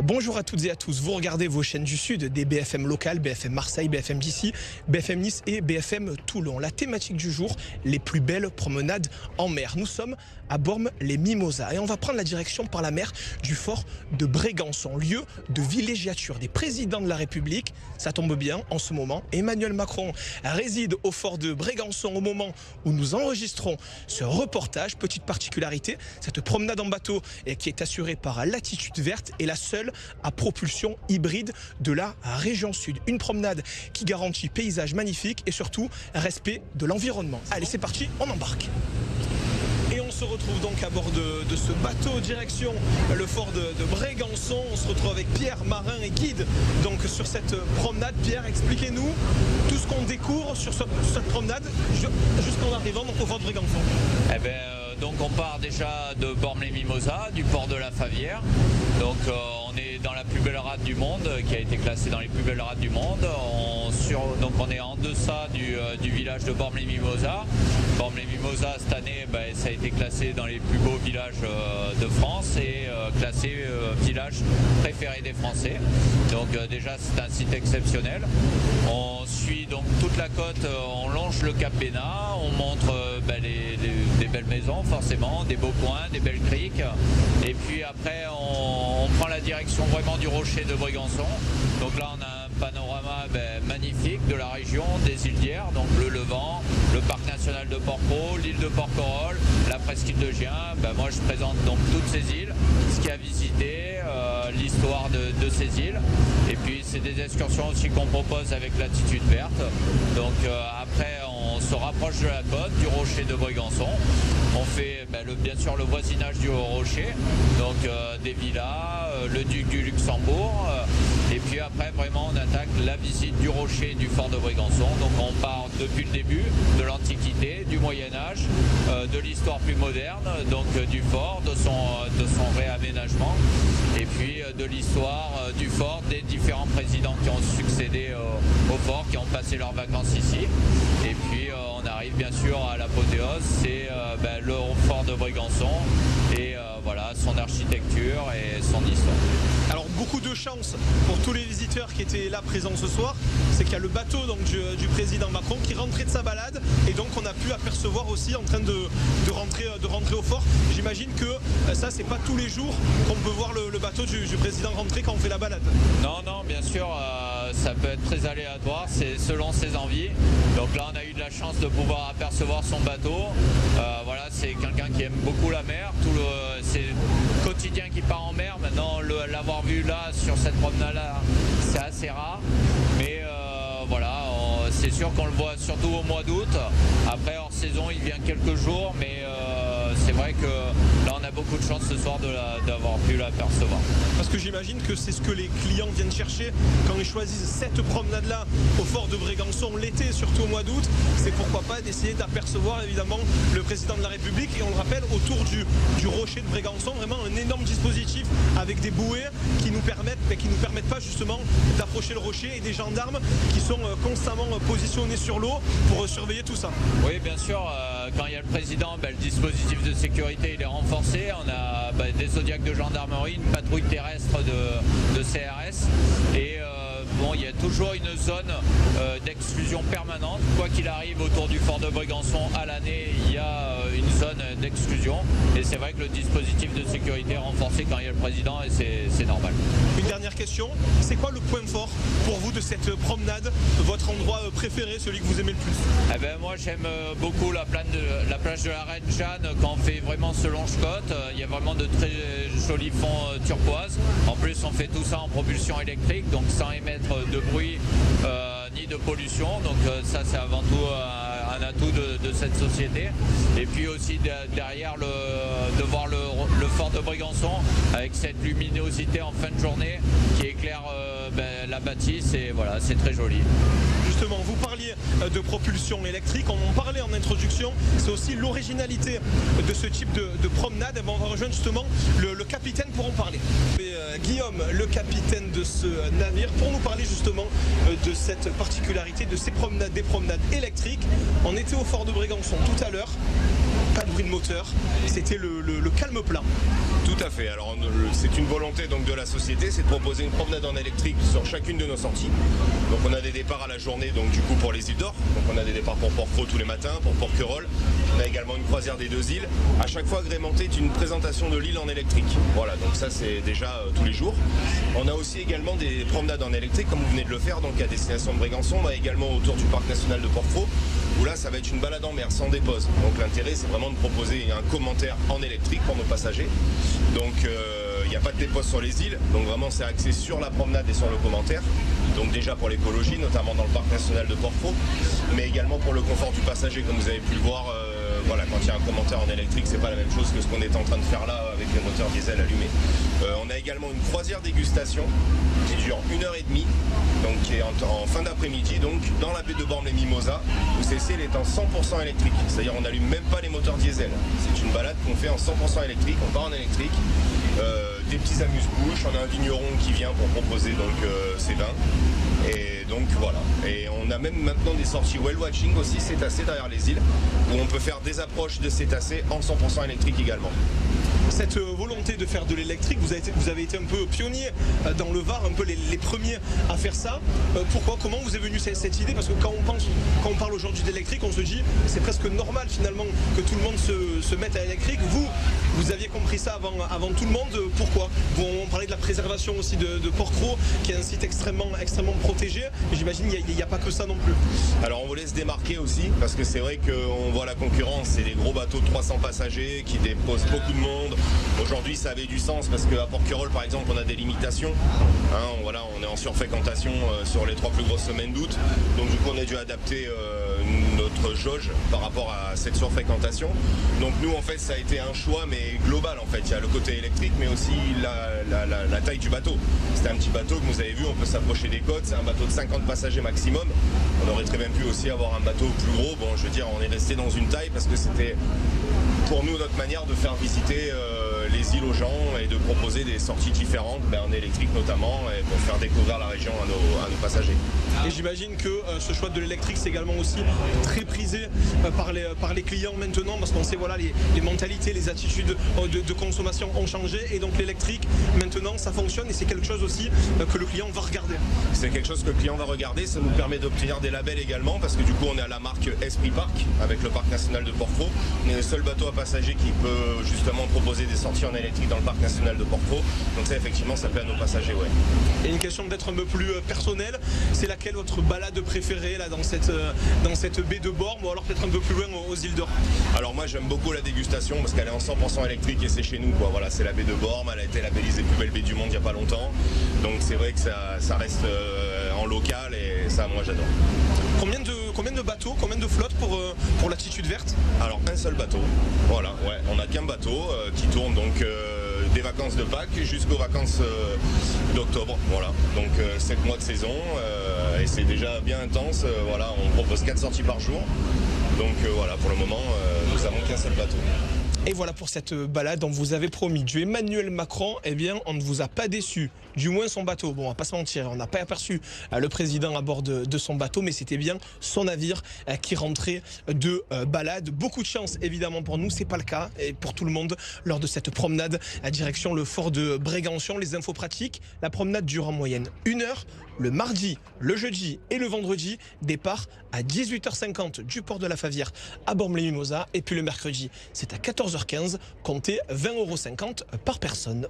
Bonjour à toutes et à tous, vous regardez vos chaînes du Sud, des BFM locales, BFM Marseille, BFM d'ici, BFM Nice et BFM Toulon. La thématique du jour, les plus belles promenades en mer. Nous sommes à Bormes-les-Mimosas et on va prendre la direction par la mer du fort de Brégançon, lieu de villégiature des présidents de la République. Ça tombe bien, en ce moment, Emmanuel Macron réside au fort de Brégançon au moment où nous enregistrons ce reportage. Petite particularité, cette promenade en bateau qui est assurée par Latitude Verte est la seule à propulsion hybride de la région sud. Une promenade qui garantit paysage magnifique et surtout respect de l'environnement. Allez, c'est parti, on embarque. Et on se retrouve donc à bord de ce bateau direction le fort de Brégançon. On se retrouve avec Pierre, marin et guide donc sur cette promenade. Pierre, expliquez-nous tout ce qu'on découvre sur cette promenade jusqu'en arrivant donc au fort de Brégançon. Donc on part déjà de Bormes-les-Mimosas, du port de la Favière. Donc on est dans la plus belle rade du monde, qui a été classée dans les plus belles rades du monde. Donc on est en deçà du village de Bormes-les-Mimosas. Bormes-les-Mimosas cette année, ça a été classé dans les plus beaux villages de France et classé village préféré des Français. Donc déjà c'est un site exceptionnel. On suit donc toute la côte, on longe le Cap Bénat, on montre des belles maisons forcément, des beaux coins, des belles criques. Et puis après on prend la direction vraiment du rocher de Brégançon. Donc là on a un panorama magnifique de la région, des îles d'Hyères, donc le Levant, le parc national de Porquerolles, l'île de Porquerolles, la presqu'île de Gien. Moi je présente donc toutes ces îles, ce qu'il y a à visiter, l'histoire de ces îles. Et puis c'est des excursions aussi qu'on propose avec Latitude Verte. Donc après on se rapproche de la côte, du rocher de Brégançon. On fait bien sûr le voisinage du rocher, donc des villas, le duc du Luxembourg. Et puis après vraiment on attaque la visite du rocher du fort de Brégançon. Donc on part depuis le début de l'Antiquité, du Moyen-Âge, de l'histoire plus moderne, donc du fort, de son réaménagement. Et puis de l'histoire du fort, des différents présidents qui ont succédé au fort, qui ont passé leurs vacances ici. Et puis on arrive bien sûr à l'apothéose, c'est le fort de Brégançon et voilà son architecture et son histoire. Alors beaucoup de chance pour tous les visiteurs qui étaient là présents ce soir, c'est qu'il y a le bateau donc, du président Macron qui rentrait de sa balade et donc on a pu apercevoir aussi en train de rentrer au fort. J'imagine que ça c'est pas tous les jours qu'on peut voir le bateau du président rentrer quand on fait la balade. Non, bien sûr, ça peut être très aléatoire, c'est selon ses envies. Donc là on a eu de la chance de pouvoir apercevoir son bateau. Voilà, c'est quelqu'un qui aime beaucoup la mer, c'est quotidien qui part en mer. Maintenant l'avoir vu là sur cette promenade là, c'est assez rare. Mais voilà, c'est sûr qu'on le voit surtout au mois d'août. Après hors saison il vient quelques jours, mais c'est vrai que là on a beaucoup de chance ce soir d'avoir pu l'apercevoir. Parce que j'imagine que c'est ce que les clients viennent chercher quand ils choisissent cette promenade là au fort de Brégançon l'été, surtout au mois d'août, c'est pourquoi pas d'essayer d'apercevoir évidemment le président de la République. Et on le rappelle, autour du rocher de Brégançon, vraiment un énorme dispositif avec des bouées qui nous permettent pas justement d'approcher le rocher, et des gendarmes qui sont constamment positionnés sur l'eau pour surveiller tout ça. Oui, bien sûr, quand il y a le président, le dispositif de sécurité il est renforcé. On a des zodiacs de gendarmerie, une patrouille terrestre de CRS et il y a toujours une zone d'exclusion permanente. Quoi qu'il arrive autour du fort de Brégançon à l'année, il y a une zone d'exclusion et c'est vrai que le dispositif de sécurité est renforcé quand il y a le président et c'est normal. Une dernière question, c'est quoi le point fort pour vous de cette promenade, votre endroit préféré, celui que vous aimez le plus? Moi j'aime beaucoup la plage de la Reine Jeanne quand on fait vraiment ce longe-côte. Il y a vraiment de très jolis fonds turquoise. En plus on fait tout ça en propulsion électrique, donc sans émettre de bruit ni de pollution. Donc ça c'est avant tout un atout de cette société. Et puis aussi derrière de voir le fort de Brégançon avec cette luminosité en fin de journée qui éclaire la bâtisse et voilà, c'est très joli. Justement, vous parliez de propulsion électrique, on en parlait en introduction, c'est aussi l'originalité de ce type de promenade. On va rejoindre justement le capitaine pour en parler. Guillaume, le capitaine de ce navire, pour nous parler justement de cette particularité de ces promenades, des promenades électriques. On était au fort de Brégançon tout à l'heure. pas de bruit de moteur, c'était le calme plat. Tout à fait. Alors c'est une volonté donc de la société, c'est de proposer une promenade en électrique sur chacune de nos sorties. Donc on a des départs à la journée, donc du coup pour les îles d'Or. Donc on a des départs pour Porquerolles tous les matins, pour Porquerolles. On a également une croisière des 2 îles. À chaque fois agrémentée d'une présentation de l'île en électrique. Voilà, donc ça c'est déjà tous les jours. On a aussi également des promenades en électrique, comme vous venez de le faire, donc à destination de Brégançon. On a également autour du parc national de Porquerolles, où là ça va être une balade en mer sans dépose. Donc l'intérêt c'est vraiment de proposer un commentaire en électrique pour nos passagers. Donc il n'y a pas de dépose sur les îles, donc vraiment c'est axé sur la promenade et sur le commentaire. Donc déjà pour l'écologie, notamment dans le parc national de Porquerolles, mais également pour le confort du passager, comme vous avez pu le voir. Voilà, quand il y a un commentaire en électrique, c'est pas la même chose que ce qu'on est en train de faire là avec les moteurs diesel allumés. On a également une croisière dégustation qui dure 1h30, donc qui est en fin d'après-midi, donc dans la baie de Bormes-les-Mimosas, où celle-ci est en 100% électrique. C'est-à-dire on n'allume même pas les moteurs diesel. C'est une balade qu'on fait en 100% électrique, on part en électrique. Des petits amuse-bouches, on a un vigneron qui vient pour proposer donc ses vins. Et donc voilà. Et on a même maintenant des sorties whale watching aussi, cétacés derrière les îles, où on peut faire des approches de cétacés en 100% électrique également. Cette volonté de faire de l'électrique, vous avez été un peu pionnier dans le Var, un peu les premiers à faire ça. Pourquoi? Comment vous est venue cette idée? Parce que quand on parle aujourd'hui d'électrique, on se dit c'est presque normal finalement que tout le monde se mette à l'électrique. Vous aviez compris ça avant tout le monde. Pourquoi? On parlait de la préservation aussi de Porquerolles, qui est un site extrêmement protégé. Mais j'imagine qu'il n'y a pas que ça non plus. Alors on voulait se démarquer aussi, parce que c'est vrai qu'on voit la concurrence, c'est des gros bateaux de 300 passagers qui déposent beaucoup de monde. Aujourd'hui ça avait du sens parce qu'à Porquerolles par exemple on a des limitations. Voilà, on est en surfréquentation sur les 3 plus grosses semaines d'août. Donc du coup on a dû adapter notre jauge par rapport à cette surfréquentation. Donc nous en fait ça a été un choix mais global en fait. Il y a le côté électrique mais aussi la taille du bateau. C'était un petit bateau que vous avez vu, on peut s'approcher des côtes, c'est un bateau de 50 passagers maximum. On aurait très bien pu aussi avoir un bateau plus gros. Bon je veux dire on est resté dans une taille parce que c'était pour nous notre manière de faire visiter les îles aux gens et de proposer des sorties différentes, en électrique notamment, et pour faire découvrir la région à nos passagers. Et j'imagine que ce choix de l'électrique c'est également aussi très prisé par les clients maintenant, parce qu'on sait voilà les mentalités, les attitudes de consommation ont changé, et donc l'électrique maintenant ça fonctionne et c'est quelque chose aussi que le client va regarder. C'est quelque chose que le client va regarder, ça nous permet d'obtenir des labels également, parce que du coup on est à la marque Esprit Parc avec le parc national de Porquerolles. On est le seul bateau à passagers qui peut justement proposer des sorties en électrique dans le parc national de Porquerolles. Donc ça effectivement ça plaît à nos passagers, ouais. Et une question d'être un peu plus personnelle, c'est laquelle votre balade préférée là dans cette baie de Bormes, ou alors peut-être un peu plus loin aux îles d'Or? Alors moi j'aime beaucoup la dégustation parce qu'elle est en 100% électrique et c'est chez nous quoi. Voilà, c'est la baie de Bormes, elle a été labellisée plus belle baie du monde il n'y a pas longtemps. Donc c'est vrai que ça reste en local et ça moi j'adore. Combien de bateaux, combien de flottes pour l'Attitude Verte? Alors un seul bateau, voilà, ouais, on n'a qu'un bateau qui tourne donc des vacances de Pâques jusqu'aux vacances d'octobre, voilà. Donc 7 mois de saison et c'est déjà bien intense, voilà, on propose 4 sorties par jour. Donc voilà, pour le moment, nous n'avons qu'un seul bateau. Et voilà pour cette balade, on vous avait promis du Emmanuel Macron, eh bien on ne vous a pas déçu, du moins son bateau. Bon, on va pas se mentir, on n'a pas aperçu le président à bord de son bateau, mais c'était bien son navire qui rentrait de balade. Beaucoup de chance évidemment pour nous, c'est pas le cas, et pour tout le monde lors de cette promenade à direction le fort de Brégançon. Les infos pratiques, la promenade dure en moyenne 1 heure, le mardi, le jeudi et le vendredi, départ à 18h50 du port de la Favière à Bormes-les-Mimosas, et puis le mercredi c'est à 14h15, comptez 20,50 € par personne.